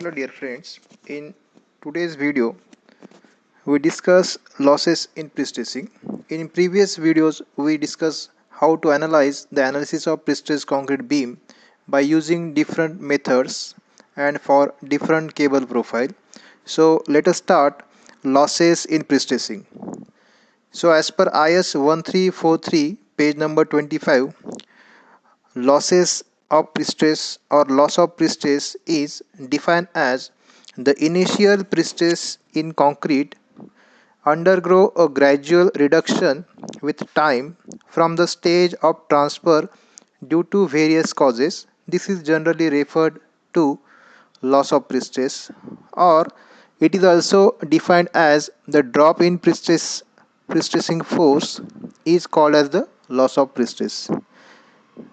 Hello dear friends, in today's video we discuss losses in prestressing. In previous videos we discuss how to analyze the analysis of prestressed concrete beam by using different methods and for different cable profile. So let us start losses in prestressing. So as per IS 1343 page number 25, losses of prestress or loss of prestress is defined as the initial prestress in concrete undergo a gradual reduction with time from the stage of transfer due to various causes. This is generally referred to loss of prestress, or it is also defined as the drop in prestressing force is called as the loss of prestress.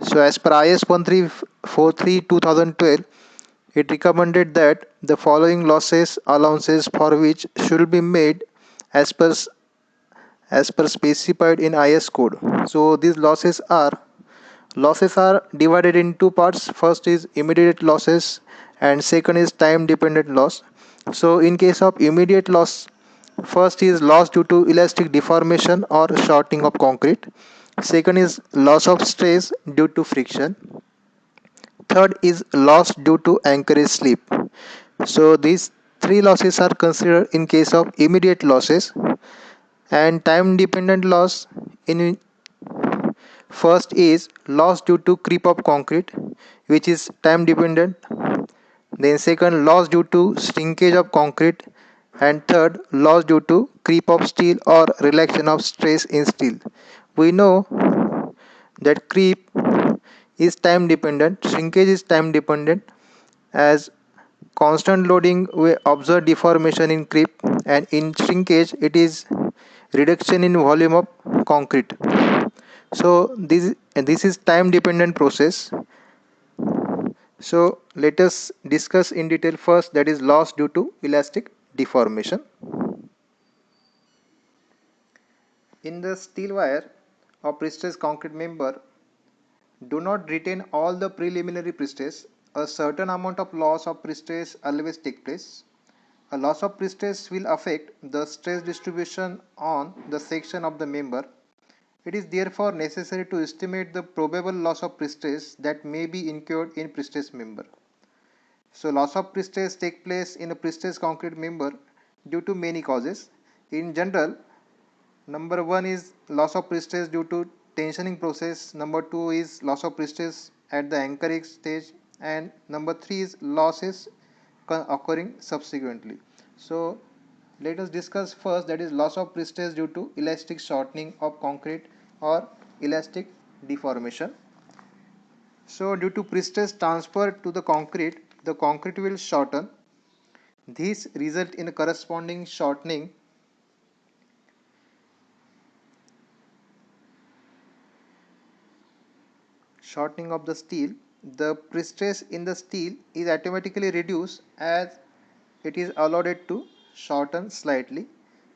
So as per IS 1343 2012, it recommended that the following losses allowances for which should be made as per specified in IS code. So these losses are divided in two parts. First is immediate losses and second is time dependent loss. So in case of immediate loss, first is loss due to elastic deformation or shortening of concrete. Second is loss of stress due to friction. Third is loss due to anchorage slip. So these three losses are considered in case of immediate losses. And time dependent loss in first is loss due to creep of concrete, which is time dependent. Then second, loss due to shrinkage of concrete, and third, loss due to creep of steel or relaxation of stress in steel. We know that creep is time dependent, shrinkage is time dependent. As constant loading we observe deformation in creep, and in shrinkage it is reduction in volume of concrete. So this is time dependent process. So let us discuss in detail first, that is loss due to elastic deformation. In the steel wire or prestressed concrete member do not retain all the preliminary prestress. A certain amount of loss of prestress always take place. A loss of prestress will affect the stress distribution on the section of the member. It is therefore necessary to estimate the probable loss of prestress that may be incurred in prestressed member. So loss of prestress take place in a prestressed concrete member due to many causes. In general, number one is loss of prestress due to tensioning process, number two is loss of prestress at the anchorage stage, and number three is losses occurring subsequently. So let us discuss first, that is loss of prestress due to elastic shortening of concrete or elastic deformation. So due to prestress transfer to the concrete will shorten. This result in a corresponding shortening of the steel. The prestress in the steel is automatically reduced as it is allowed to shorten slightly.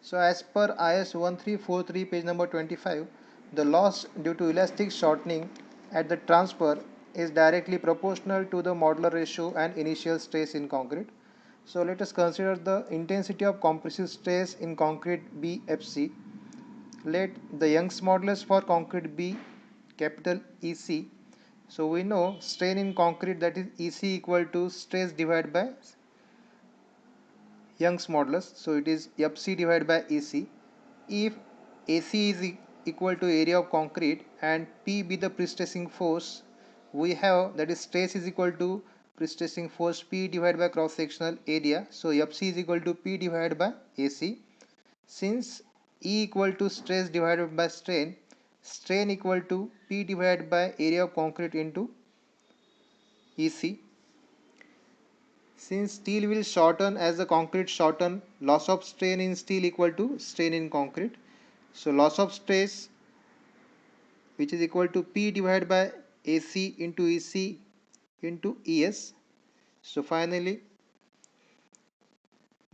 So as per IS 1343 page number 25, the loss due to elastic shortening at the transfer is directly proportional to the modular ratio and initial stress in concrete. So let us consider the intensity of compressive stress in concrete be Fc. Let the Young's modulus for concrete be capital EC. So we know strain in concrete, that is EC equal to stress divided by Young's modulus. So it is Fc divided by EC. If AC is equal to area of concrete and P be the prestressing force, we have, that is stress is equal to prestressing force P divided by cross sectional area. So Fc is equal to P divided by AC. Since E equal to stress divided by strain equal to P divided by area of concrete into EC. Since steel will shorten as the concrete shorten, loss of strain in steel equal to strain in concrete. So loss of stress, which is equal to P divided by AC into EC into ES. So finally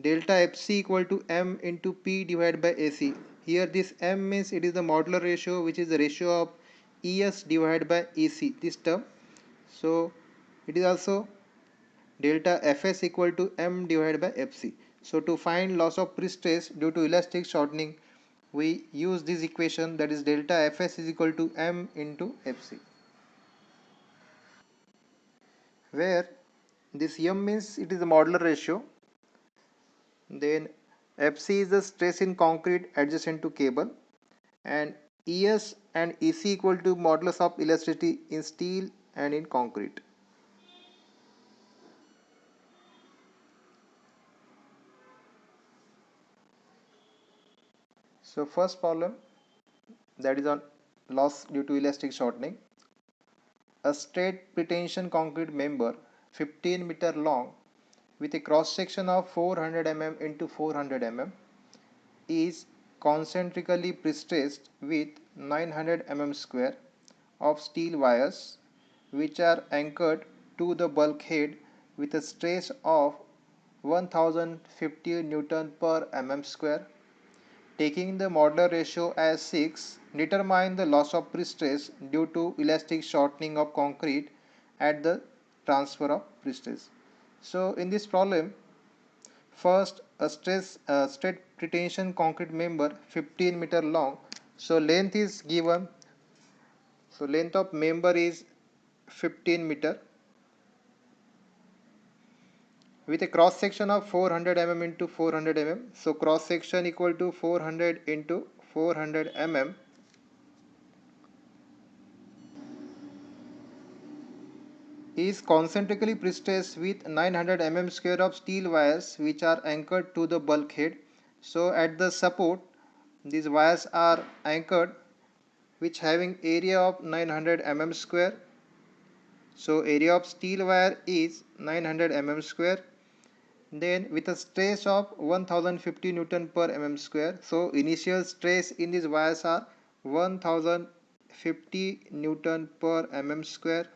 delta Fc equal to M into P divided by AC. Here this M means it is the modular ratio, which is the ratio of ES divided by EC, this term. So it is also delta Fs equal to m divided by Fc. So to find loss of pre-stress due to elastic shortening, we use this equation, that is delta Fs is equal to m into Fc, where this m means it is the modular ratio, then Fc is the stress in concrete adjacent to cable, and Es and Ec equal to modulus of elasticity in steel and in concrete. So first problem, that is on loss due to elastic shortening. A straight pretension concrete member 15-meter long with a cross section of 400 mm into 400 mm is concentrically prestressed with 900 mm square of steel wires which are anchored to the bulkhead with a stress of 1050 Newton per mm square. Taking the modular ratio as 6, determine the loss of prestress due to elastic shortening of concrete at the transfer of prestress. So in this problem, first a straight pretension concrete member 15-meter long. So length is given. So length of member is 15-meter with a cross section of 400 mm into 400 mm. So cross section equal to 400 into 400 mm is concentrically prestressed with 900 mm square of steel wires which are anchored to the bulkhead. So at the support, these wires are anchored which having area of 900 mm square. So area of steel wire is 900 mm square. Then with a stress of 1050 Newton per mm square. So initial stress in these wires are 1050 Newton per mm square.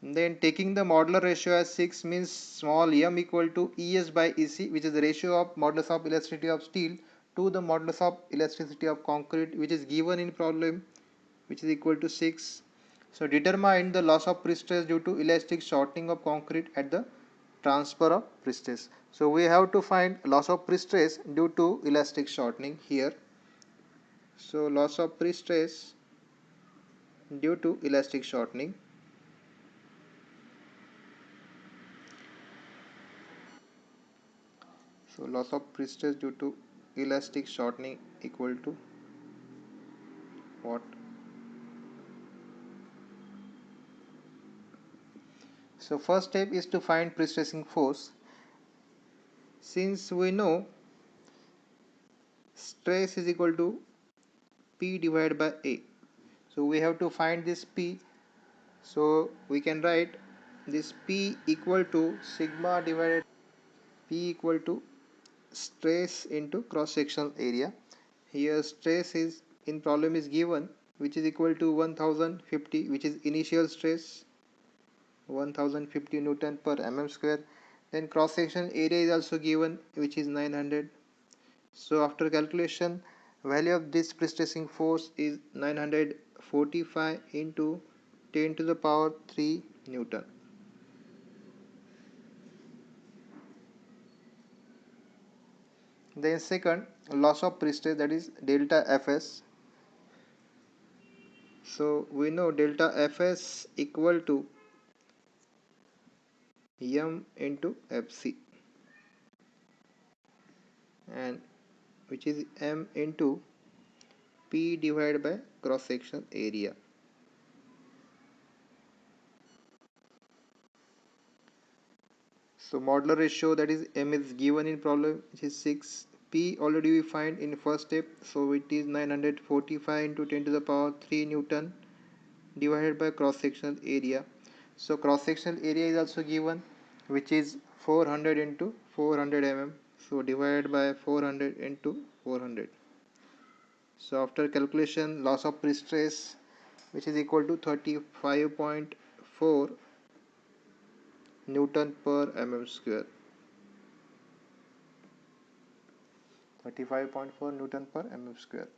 Then taking the modular ratio as 6 means small m equal to Es by Ec, which is the ratio of modulus of elasticity of steel to the modulus of elasticity of concrete, which is given in problem, which is equal to 6. So determine the loss of prestress due to elastic shortening of concrete at the transfer of prestress. So we have to find loss of prestress due to elastic shortening here. So loss of prestress due to elastic shortening. So loss of prestress due to elastic shortening equal to what? So first step is to find prestressing force. Since we know stress is equal to P divided by A, so we have to find this P. So we can write this P equal to sigma divided P equal to stress into cross sectional area. Here stress is in problem is given, which is equal to 1050, which is initial stress 1050 Newton per mm square. Then cross section area is also given, which is 900. So after calculation, value of this prestressing force is 945 into 10 to the power 3 Newton. Then second, loss of prestress, that is delta Fs. So we know delta Fs equal to m into Fc, and which is m into P divided by cross section area. So modular ratio, that is m, is given in problem, which is 6. P already we find in first step, so it is 945 into 10 to the power 3 Newton divided by cross sectional area. So cross sectional area is also given, which is 400 into 400 mm. So divided by 400 into 400. So after calculation, loss of prestress, which is equal to 35.4 Newton per mm square. 35.4 Newton per mm square.